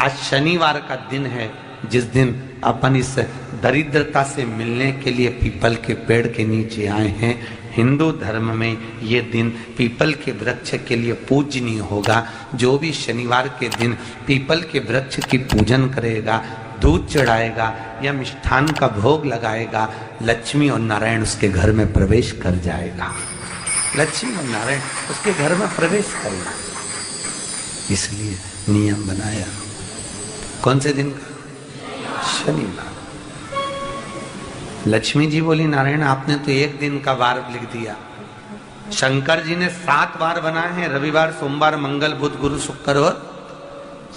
आज शनिवार का दिन है, जिस दिन अपन इस दरिद्रता से मिलने के लिए पीपल के पेड़ के नीचे आए हैं। हिंदू धर्म में ये दिन पीपल के वृक्ष के लिए पूजनीय होगा। जो भी शनिवार के दिन पीपल के वृक्ष की पूजन करेगा, दूध चढ़ाएगा या मिष्ठान का भोग लगाएगा, लक्ष्मी और नारायण उसके घर में प्रवेश कर जाएगा। लक्ष्मी और नारायण उसके घर में प्रवेश करेगा। इसलिए नियम बनाया। कौन से दिन का? शनिवार। लक्ष्मी जी बोली, नारायण आपने तो एक दिन का वार लिख दिया। शंकर जी ने 7 वार बनाए हैं, रविवार, सोमवार, मंगल, बुध, गुरु, शुक्र और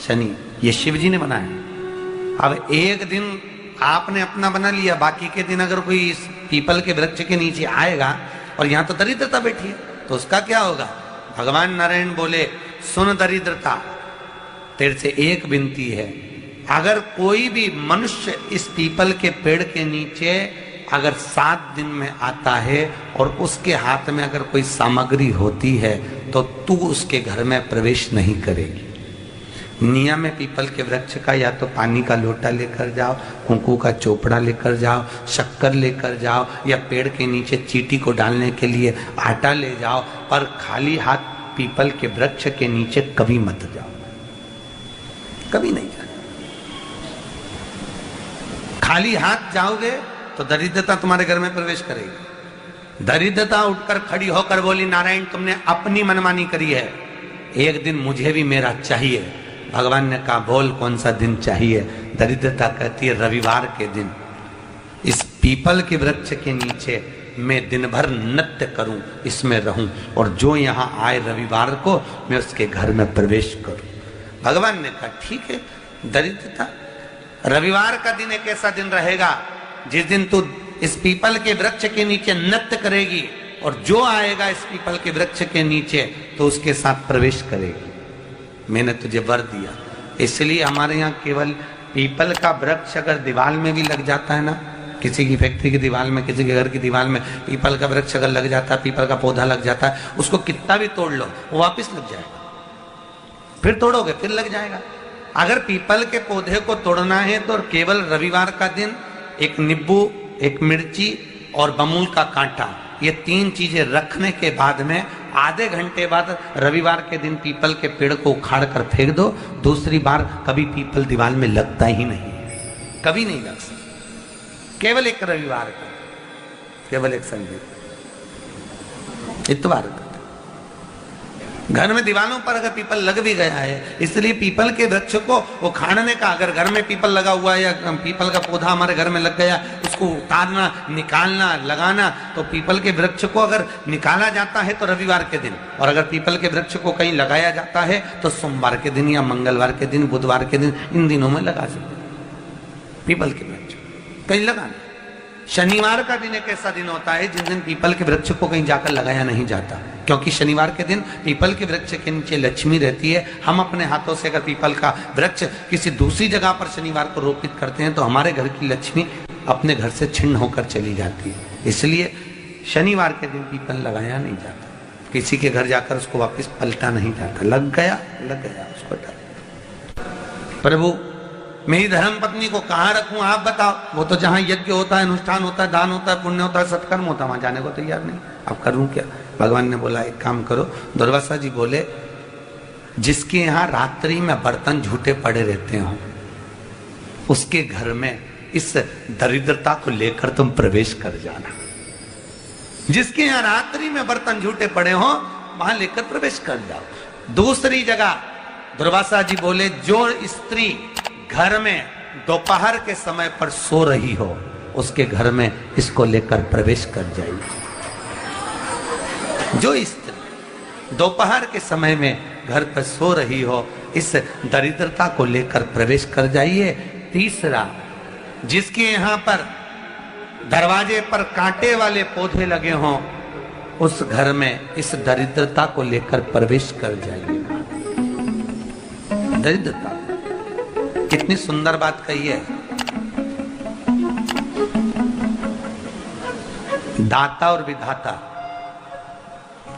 शनि। ये शिव जी ने बनाया। अब एक दिन आपने अपना बना लिया, बाकी के दिन अगर कोई इस पीपल के वृक्ष के नीचे आएगा और यहाँ तो दरिद्रता बैठी है, तो उसका क्या होगा? भगवान नारायण बोले, सुन दरिद्रता, तेरे से एक विनती है, अगर कोई भी मनुष्य इस पीपल के पेड़ के नीचे अगर 7 दिन में आता है और उसके हाथ में अगर कोई सामग्री होती है तो तू उसके घर में प्रवेश नहीं करेगी। नियम में पीपल के वृक्ष का या तो पानी का लोटा लेकर जाओ, कुंकू का चोपड़ा लेकर जाओ, शक्कर लेकर जाओ, या पेड़ के नीचे चींटी को डालने के लिए आटा ले जाओ, पर खाली हाथ पीपल के वृक्ष के नीचे कभी मत जाओ, कभी नहीं जाओ। खाली हाथ जाओगे तो दरिद्रता तुम्हारे घर में प्रवेश करेगी। दरिद्रता उठकर खड़ी होकर बोली, नारायण तुमने अपनी मनमानी करी है, एक दिन मुझे भी मेरा चाहिए। भगवान ने कहा, बोल कौन सा दिन चाहिए? दरिद्रता कहती है, रविवार के दिन इस पीपल के वृक्ष के नीचे मैं दिन भर नृत्य करूं, इसमें रहूं, और जो यहां आए रविवार को मैं उसके घर में प्रवेश करूं। भगवान ने कहा, ठीक है। दरिद्रता, रविवार का दिन एक ऐसा दिन रहेगा जिस दिन तू इस पीपल के वृक्ष के नीचे नृत्य करेगी और जो आएगा इस पीपल के वृक्ष के नीचे तो उसके साथ प्रवेश करेगी। मैंने तुझे वर दिया। इसलिए हमारे यहाँ केवल पीपल का वृक्ष अगर दीवार में भी लग जाता है ना, किसी की फैक्ट्री की दीवार में, किसी के घर की दीवार में पीपल का वृक्ष अगर लग जाता है, पीपल का पौधा लग जाता है, उसको कितना भी तोड़ लो वो वापिस लग जाएगा। फिर तोड़ोगे फिर लग जाएगा। अगर पीपल के पौधे को तोड़ना है तो केवल रविवार का दिन एक नींबू, एक मिर्ची और बमूल का कांटा, ये 3 चीजें रखने के बाद में आधे घंटे बाद रविवार के दिन पीपल के पेड़ को उखाड़ कर फेंक दो। दूसरी बार कभी पीपल दीवार में लगता ही नहीं, कभी नहीं लग सकता। केवल एक रविवार का, केवल एक संडे, इतवार का। घर में दीवारों पर अगर पीपल लग भी गया है, इसलिए पीपल के वृक्ष को उखाड़ने का, अगर घर में पीपल लगा हुआ है या पीपल का पौधा हमारे घर में लग गया, उसको उतारना, निकालना, लगाना, तो पीपल के वृक्ष को अगर निकाला जाता है तो रविवार के दिन, और अगर पीपल के वृक्ष को कहीं लगाया जाता है तो सोमवार के दिन या मंगलवार के दिन, बुधवार के दिन, इन दिनों में लगा सकते पीपल के वृक्ष कहीं लगाना। शनिवार का दिन एक ऐसा दिन होता है जिस दिन पीपल के वृक्ष को कहीं जाकर लगाया नहीं जाता, क्योंकि शनिवार के दिन पीपल के वृक्ष के नीचे लक्ष्मी रहती है। हम अपने हाथों से अगर पीपल का वृक्ष किसी दूसरी जगह पर शनिवार को रोपित करते हैं तो हमारे घर की लक्ष्मी अपने घर से छिन्न होकर चली जाती है। इसलिए शनिवार के दिन पीपल लगाया नहीं जाता, किसी के घर जाकर उसको वापस पलटा नहीं जाता। लग गया उसको डाल। प्रभु मेरी धर्म पत्नी को कहाँ रखूं आप बताओ? वो तो जहाँ यज्ञ होता है, अनुष्ठान होता है, दान होता है, पुण्य होता है, सत्कर्म होता है, वहां जाने को तैयार नहीं। अब करूं क्या? भगवान ने बोला, एक काम करो। दुर्वासा जी बोले, जिसके यहाँ रात्रि में बर्तन झूठे पड़े रहते हो उसके घर में इस दरिद्रता को लेकर तुम प्रवेश कर जाना। जिसके यहाँ रात्रि में बर्तन झूठे पड़े हो वहां लेकर प्रवेश कर जाओ। दूसरी जगह दुर्वासा जी बोले, जो स्त्री घर में दोपहर के समय पर सो रही हो उसके घर में इसको लेकर प्रवेश कर जाइए। जो स्त्री दोपहर के समय में घर पर सो रही हो इस दरिद्रता को लेकर प्रवेश कर जाइए। तीसरा, जिसके यहाँ पर दरवाजे पर कांटे वाले पौधे लगे हों उस घर में इस दरिद्रता को लेकर प्रवेश कर जाइए। दरिद्रता, कितनी सुंदर बात कही है। दाता और विधाता,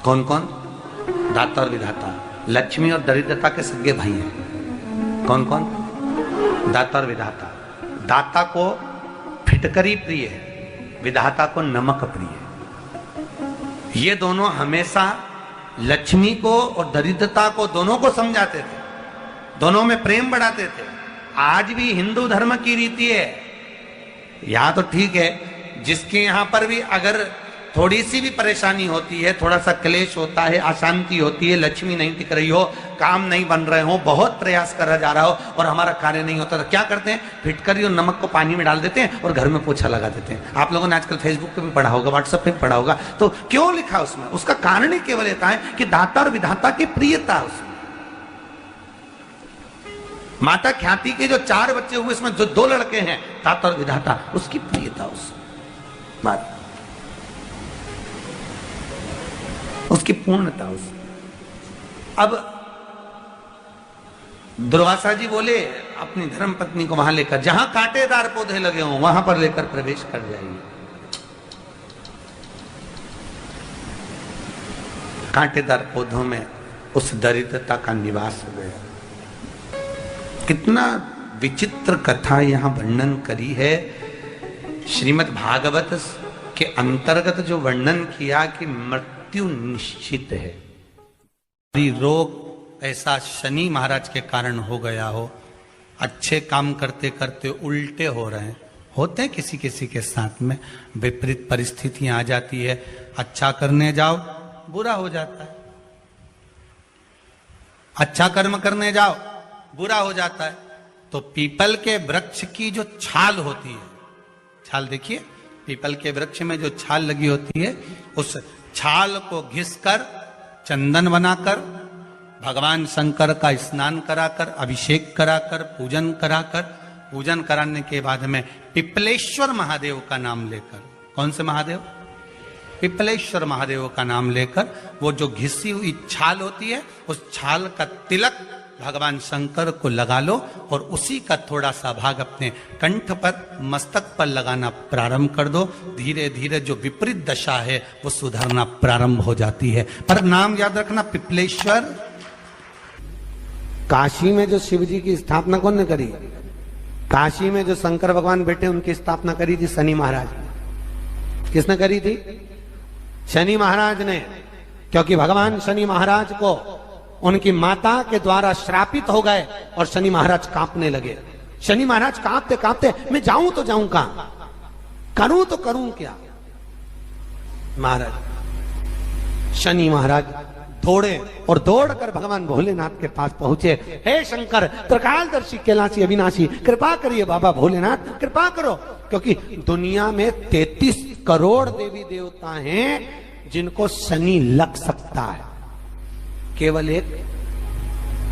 कौन कौन? दाता और विधाता। लक्ष्मी और दरिद्रता के सगे भाई हैं। कौन कौन? दाता और विधाता। दाता को फिटकरी प्रिय है, विधाता को नमक प्रिय है। ये दोनों हमेशा लक्ष्मी को और दरिद्रता को दोनों को समझाते थे, दोनों में प्रेम बढ़ाते थे। आज भी हिंदू धर्म की रीति है, यहां तो ठीक है, जिसके यहां पर भी अगर थोड़ी सी भी परेशानी होती है, थोड़ा सा क्लेश होता है, अशांति होती है, लक्ष्मी नहीं टिक रही हो, काम नहीं बन रहे हो, बहुत प्रयास करा जा रहा हो और हमारा कार्य नहीं होता, तो क्या करते हैं? फिटकरी और नमक को पानी में डाल देते हैं और घर में पोछा लगा देते हैं। आप लोगों ने आजकल फेसबुक पे भी पढ़ा होगा, व्हाट्सएप पे भी पढ़ा होगा। तो क्यों लिखा उसमें? उसका कारण ही केवल ये है कि दाता और विधाता की प्रियता उसमें। माता ख्याति के जो 4 बच्चे हुए, इसमें जो 2 लड़के हैं, दाता और विधाता, उसकी प्रियता उसमें, उसकी पूर्णता उसमें। अब दुर्वासा जी बोले अपनी धर्म पत्नी को वहां लेकर, जहां कांटेदार पौधे लगे हों वहां पर लेकर प्रवेश कर जाइए। कांटेदार पौधों में उस दरिद्रता का निवास हो गया। कितना विचित्र कथा यहां वर्णन करी है। श्रीमद् भागवत के अंतर्गत जो वर्णन किया कि मृत्यु निश्चित है, रोग ऐसा शनि महाराज के कारण हो गया हो, अच्छे काम करते करते उल्टे हो रहे हैं, होते हैं किसी किसी के साथ में, विपरीत परिस्थितियां आ जाती है, अच्छा करने जाओ बुरा हो जाता है, अच्छा कर्म करने जाओ बुरा हो जाता है। तो पीपल के वृक्ष की जो छाल होती है, छाल देखिए, पीपल के वृक्ष में जो छाल लगी होती है, उस छाल को घिसकर चंदन बनाकर भगवान शंकर का स्नान कराकर, अभिषेक कराकर, पूजन कराकर, पूजन कराने के बाद में पिपलेश्वर महादेव का नाम लेकर, कौन से महादेव? पिपलेश्वर महादेव का नाम लेकर वो जो घिसी हुई छाल होती है, उस छाल का तिलक भगवान शंकर को लगा लो और उसी का थोड़ा सा भाग अपने कंठ पर, मस्तक पर लगाना प्रारंभ कर दो। धीरे धीरे जो विपरीत दशा है वो सुधरना प्रारंभ हो जाती है। पर नाम याद रखना, पिपलेश्वर। काशी में जो शिव जी की स्थापना कौन ने करी? काशी में जो शंकर भगवान बैठे उनकी स्थापना करी थी शनि महाराज ने। किसने करी थी? शनि महाराज ने। क्योंकि भगवान शनि महाराज को उनकी माता के द्वारा श्रापित हो गए और शनि महाराज कांपने लगे। शनि महाराज कांपते कांपते, मैं जाऊं तो जाऊं कहां, करूं तो करूं क्या? महाराज, शनि महाराज दौड़े और दौड़कर भगवान भोलेनाथ के पास पहुंचे। हे शंकर, त्रिकालदर्शी, कैलाशी, अविनाशी, कृपा करिए बाबा भोलेनाथ, कृपा करो। क्योंकि दुनिया में 33 करोड़ देवी देवता हैं जिनको शनि लग सकता है, केवल एक,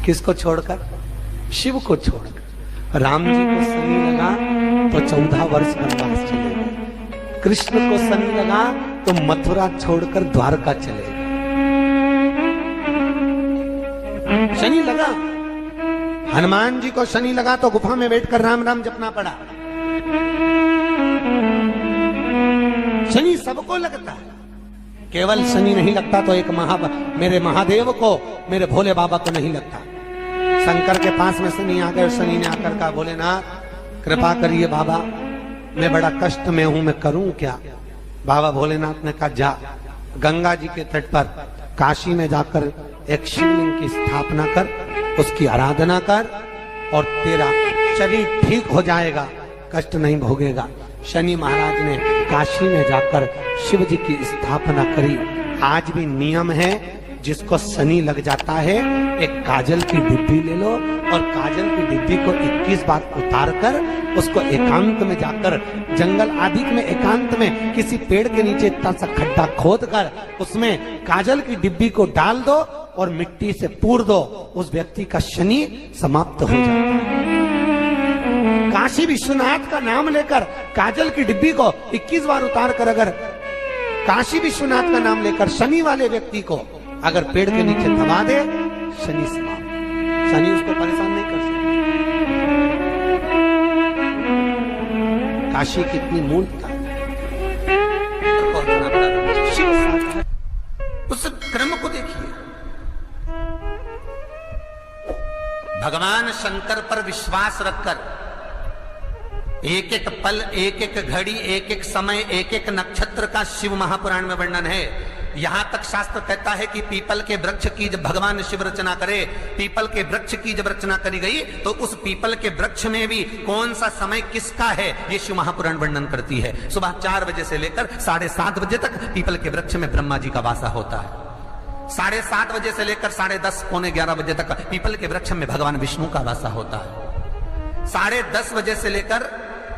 किसको छोड़कर? शिव को छोड़कर। राम जी को शनि लगा तो 14 वर्ष वनवास चले गए। कृष्ण को शनि लगा तो मथुरा छोड़कर द्वारका चले गए। शनि लगा। हनुमान जी को शनि लगा तो गुफा में बैठकर राम राम जपना पड़ा। शनि सबको लगता है, केवल शनि नहीं लगता तो एक मेरे महादेव को, मेरे भोले बाबा को नहीं लगता। शंकर के पास में शनि आ गए। शनि ने आकर कहा, भोलेनाथ कृपा करिए बाबा, मैं बड़ा कष्ट में हूं, मैं करूं क्या? बाबा भोलेनाथ ने कहा, जा गंगा जी के तट पर काशी में जाकर एक शिवलिंग की स्थापना कर, उसकी आराधना कर और तेरा शरीर ठीक हो जाएगा, कष्ट नहीं भोगेगा। शनि महाराज ने काशी में जाकर शिव जी की स्थापना करी। आज भी नियम है, जिसको शनि लग जाता है एक काजल की डिब्बी ले लो और काजल की डिब्बी को 21 बार उतार कर उसको एकांत में जाकर, जंगल आदि में एकांत में किसी पेड़ के नीचे इतना सा खड्डा खोद कर उसमें काजल की डिब्बी को डाल दो और मिट्टी से पूर दो, उस व्यक्ति का शनि समाप्त हो जाता है। काशी विश्वनाथ का नाम लेकर काजल की डिब्बी को 21 बार उतार कर अगर काशी विश्वनाथ का नाम लेकर शनि वाले व्यक्ति को अगर पेड़ के नीचे दबा दे, शनि समाप्त, शनि उसको परेशान नहीं कर सकता। काशी कितनी मूलता है, उस क्रम को देखिए। भगवान शंकर पर विश्वास रखकर एक एक पल, एक एक घड़ी, एक एक समय, एक एक नक्षत्र का शिव महापुराण में वर्णन है। यहां तक शास्त्र कहता है कि पीपल के वृक्ष की जब भगवान शिव रचना करे, पीपल के वृक्ष की जब रचना करी गई तो उस पीपल के वृक्ष में भी कौन सा समय किसका है ये शिव महापुराण वर्णन करती है। सुबह 4 बजे से लेकर 7:30 बजे तक पीपल के वृक्ष में ब्रह्मा जी का वासा होता है। 7:30 बजे से लेकर 10:30 पौने 11 बजे तक पीपल के वृक्ष में भगवान विष्णु का वासा होता है। 10:30 बजे से लेकर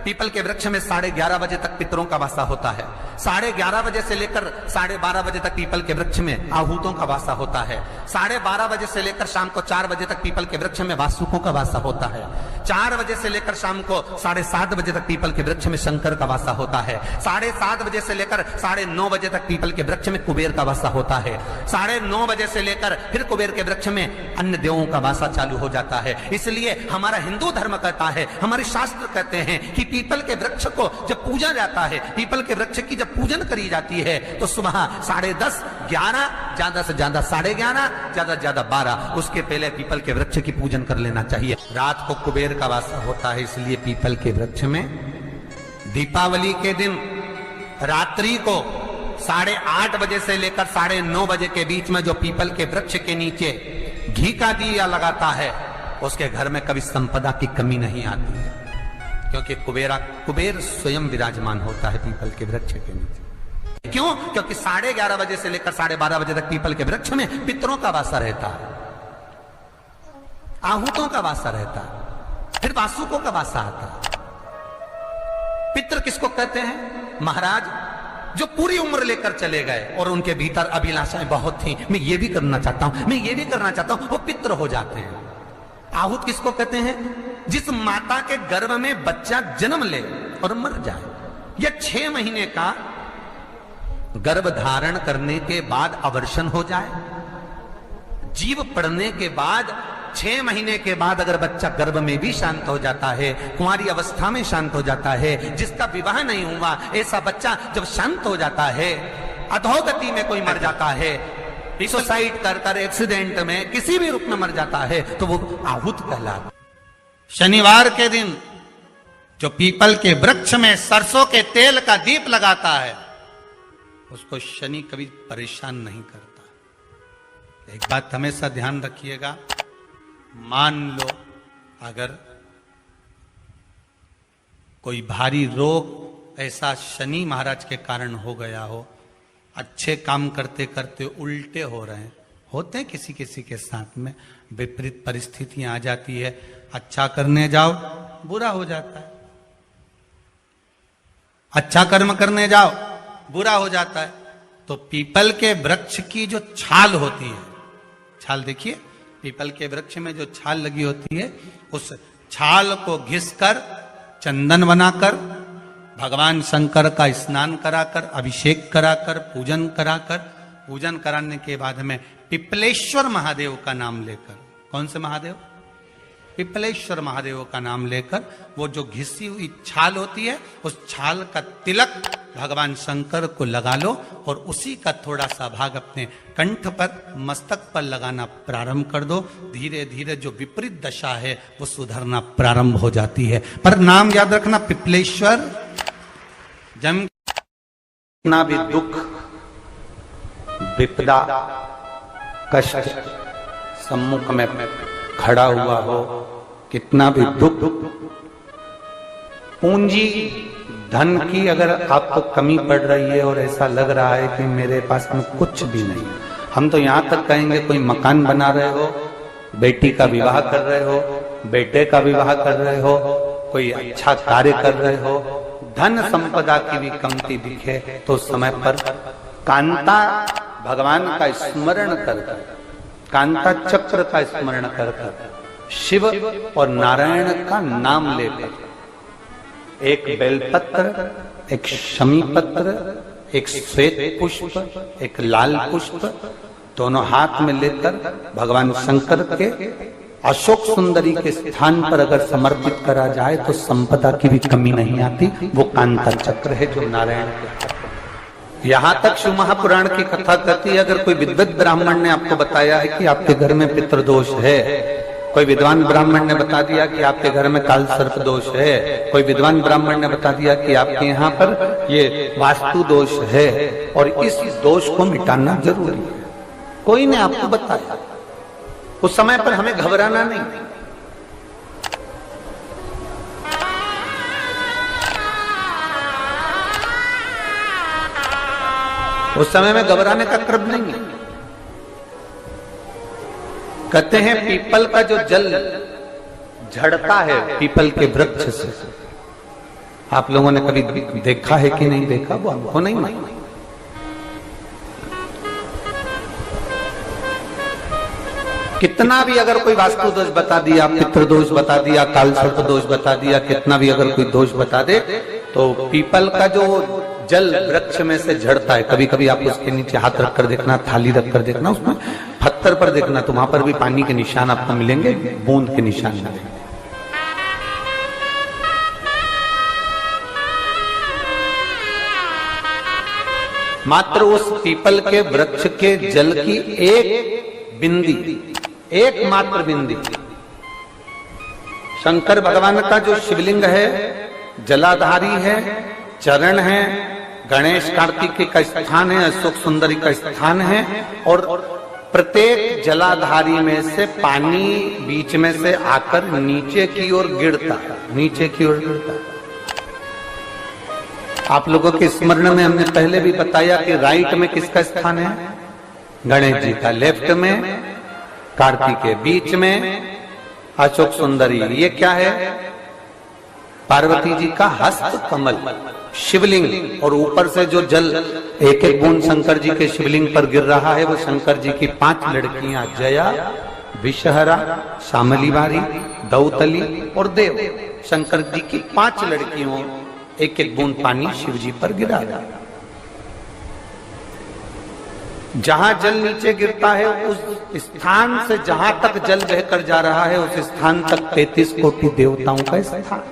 पीपल के वृक्ष में 11:30 बजे तक पितरों का वासा होता है। 11:30 बजे से लेकर 12:30 बजे तक पीपल के वृक्ष में आहूतों का वासा होता है। 12:30 बजे से लेकर शाम को 4 बजे तक पीपल के वृक्ष में वासुकों का वासा होता है। 4 बजे से लेकर शाम को 7:30 बजे तक पीपल के वृक्ष में शंकर का वासा होता है। 7:30 बजे से लेकर 9:30 बजे तक पीपल के वृक्ष में कुबेर का वासा होता है। 9:30 बजे से लेकर फिर कुबेर के वृक्ष में अन्य देवों का वासा चालू हो जाता है। इसलिए हमारा हिंदू धर्म कहता है, हमारे शास्त्र कहते हैं कि पीपल के वृक्ष को जब पूजा जाता है, पीपल के वृक्ष की जब पूजन करी जाती है तो सुबह 10:30, 11, ज्यादा से ज्यादा 11:30, ज्यादा से ज्यादा 12, उसके पहले पीपल के वृक्ष की पूजन कर लेना चाहिए। रात को कुबेर का वासा होता है, इसलिए पीपल के वृक्ष में दीपावली के दिन रात्रि को 8:30 बजे से लेकर 9:30 बजे के बीच में जो पीपल के वृक्ष के नीचे घी का दिया लगाता है उसके घर में कभी संपदा की कमी नहीं आती है, क्योंकि कुबेर स्वयं विराजमान होता है पीपल के वृक्ष के नीचे। क्यों? क्योंकि 11:30 बजे से लेकर 12:30 बजे तक पीपल के वृक्ष में पितरों का वासा रहता है, आहूतों का वासा रहता है, फिर वासुकों का वासा आता है। पितृ किसको कहते हैं? महाराज जो पूरी उम्र लेकर चले गए और उनके भीतर अभिलाषाएं बहुत थी, मैं ये भी करना चाहता हूं, मैं ये भी करना चाहता हूं, वो पितृ हो जाते हैं। आहूत किसको कहते हैं? जिस माता के गर्भ में बच्चा जन्म ले और मर जाए, या 6 महीने का गर्भ धारण करने के बाद अवर्षण हो जाए, जीव पड़ने के बाद 6 महीने के बाद अगर बच्चा गर्भ में भी शांत हो जाता है, कुंवारी अवस्था में शांत हो जाता है, जिसका विवाह नहीं हुआ ऐसा बच्चा जब शांत हो जाता है, अधोगति में कोई मर जाता है, सुसाइड कर एक्सीडेंट में किसी भी रूप में मर जाता है, तो वो आहूत कहलाता। शनिवार के दिन जो पीपल के वृक्ष में सरसों के तेल का दीप लगाता है उसको शनि कभी परेशान नहीं करता। एक बात हमेशा ध्यान रखिएगा, मान लो अगर कोई भारी रोग ऐसा शनि महाराज के कारण हो गया हो, अच्छे काम करते करते उल्टे हो रहे हैं, होते हैं किसी किसी के साथ में, विपरीत परिस्थितियां आ जाती है, अच्छा करने जाओ बुरा हो जाता है, अच्छा कर्म करने जाओ बुरा हो जाता है। तो पीपल के वृक्ष की जो छाल होती है, छाल देखिए, पीपल के वृक्ष में जो छाल लगी होती है, उस छाल को घिसकर चंदन बनाकर भगवान शंकर का स्नान कराकर, अभिषेक कराकर, पूजन कराने के बाद में पिपलेश्वर महादेव का नाम लेकर, कौन से महादेव? पिपलेश्वर महादेव का नाम लेकर वो जो घिसी हुई छाल होती है उस छाल का तिलक भगवान शंकर को लगा लो और उसी का थोड़ा सा भाग अपने कंठ पर, मस्तक पर लगाना प्रारंभ कर दो। धीरे धीरे जो विपरीत दशा है वो सुधरना प्रारंभ हो जाती है। पर नाम याद रखना, पिपलेश्वर। जम ना भी दुख, विपदा, कष्ट सम्मुख में खड़ा हुआ हो, कितना भी दुख, पूंजी धन की अगर आपको कमी पड़ रही है और ऐसा लग रहा है कि मेरे पास में कुछ भी नहीं, हम तो यहां तक कहेंगे कोई मकान बना रहे हो, बेटी का विवाह कर रहे हो, बेटे का विवाह कर रहे हो, कोई अच्छा कार्य कर रहे हो, धन संपदा की भी कमती दिखे तो समय पर कांता भगवान का स्मरण कर, कांता चक्र का स्मरण कर, शिव और नारायण का नाम लेकर, एक बेलपत्र, एक शमी पत्र, एक श्वेत पुष्प, एक लाल पुष्प, दोनों हाथ में लेकर भगवान शंकर के अशोक सुंदरी के स्थान पर अगर समर्पित करा जाए तो संपदा की भी कमी नहीं आती। वो कांता चक्र है जो नारायण के। यहां तक शिव महापुराण की कथा कहती है, अगर कोई विद्वत ब्राह्मण ने आपको बताया है कि आपके घर में पितृदोष है कोई विद्वान ब्राह्मण ने बता दिया कि आपके घर में काल सर्प दोष है, कोई विद्वान ब्राह्मण ने बता दिया कि आपके यहाँ पर ये वास्तु दोष है और इस दोष को मिटाना जरूरी है। कोई ने आपको बताया, उस समय पर हमें घबराना नहीं। उस समय में घबराने का क्रम नहीं है। कहते हैं पीपल का जो जल झड़ता है पीपल के वृक्ष से, आप लोगों ने कभी देखा है कि नहीं देखा, वो हमको नहीं मालूम। कितना भी अगर कोई वास्तु दोष बता दिया, पितृ दोष बता दिया, काल सर्प दोष बता दिया, कितना भी अगर कोई दोष बता दे, तो पीपल का जो जल वृक्ष में से झड़ता है, कभी कभी आप उसके नीचे हाथ रखकर देखना, थाली रखकर देखना, उसमें पत्थर पर देखना, तो वहां पर भी पानी के निशान आपको मिलेंगे, बूंद के निशान मिलेंगे। मात्र उस पीपल के वृक्ष के जल की एक बिंदी, एकमात्र बिंदी, शंकर भगवान का जो शिवलिंग है जलाधारी है, चरण है, गणेश कार्तिकेय का स्थान है, अशोक सुंदरी का स्थान है, और प्रत्येक जलाधारी में से पानी बीच में से आकर नीचे की ओर गिरता है, नीचे की ओर गिरता है। आप लोगों के स्मरण में हमने पहले भी बताया कि राइट में किसका स्थान है, गणेश जी का, लेफ्ट में कार्तिकेय, बीच में अशोक सुंदरी, ये क्या है, पार्वती जी का हस्त कमल शिवलिंग, और ऊपर से जो जल एक एक बूंद शंकर जी के शिवलिंग पर गिर रहा है, वो शंकर जी की 5 लड़कियां जया, विषहरा, शामली बारी, दौतली और देव, शंकर जी की 5 लड़कियों एक एक बूंद पानी शिव जी पर गिरा। जहां जल नीचे गिरता है उस स्थान से जहां तक जल बहकर जा रहा है उस स्थान तक 33 कोटि देवताओं का स्थान,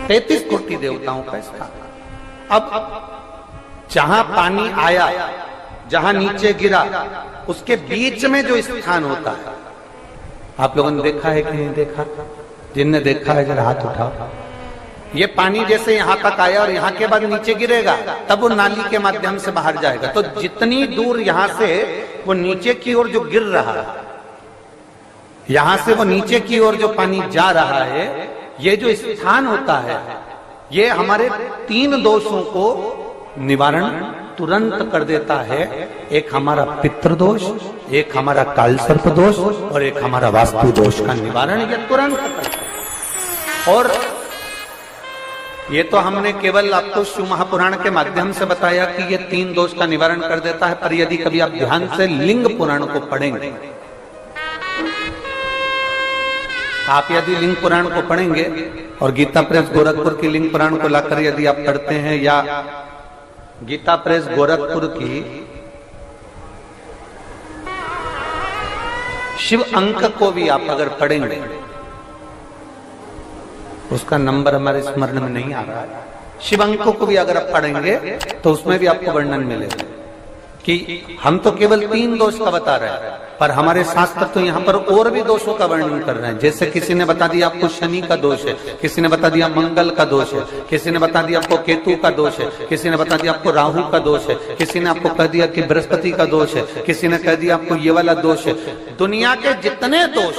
33 कोटि देवताओं का स्थान। अब जहां पानी आया, जहां नीचे गिरा, उसके बीच में जो स्थान होता है, आप लोगों ने देखा है कि नहीं देखा? जिनने देखा है जरा हाथ उठाओ। ये पानी जैसे यहां तक आया और यहां के बाद नीचे गिरेगा, तब वो नाली के माध्यम से बाहर जाएगा। तो जितनी दूर यहां से वो नीचे की ओर जो गिर रहा है, यहां से वो नीचे की ओर जो पानी जा रहा है, ये जो स्थान होता है, ये हमारे 3 दोषों को निवारण तुरंत कर देता है। एक हमारा पितृदोष, एक हमारा काल सर्प दोष और एक हमारा वास्तु दोष का निवारण ये तुरंत करता है। और ये तो हमने केवल आपको शिव महापुराण के माध्यम से बताया कि ये 3 दोष का निवारण कर देता है, पर यदि कभी आप ध्यान से लिंग पुराण को पढ़ेंगे, आप यदि लिंग पुराण को पढ़ेंगे और गीता प्रेस गोरखपुर की लिंग पुराण को लाकर यदि आप पढ़ते हैं, या गीता प्रेस गोरखपुर की शिव अंक को भी आप अगर पढ़ेंगे, उसका नंबर हमारे स्मरण में नहीं आ रहा है, शिव अंकों को भी अगर आप पढ़ेंगे तो उसमें भी आपको वर्णन मिलेगा कि हम तो केवल 3 दोष का बता रहे हैं, पर हमारे शास्त्र तो यहाँ पर और भी दोषों का वर्णन कर रहे हैं। जैसे किसी ने बता दिया आपको शनि का दोष है, किसी ने बता दिया मंगल का दोष है, किसी ने बता दिया आपको केतु का दोष है, किसी ने बता दिया आपको राहु का दोष है, किसी ने आपको कह दिया कि बृहस्पति का दोष है, किसी ने कह दिया आपको ये वाला दोष है। दुनिया के जितने दोष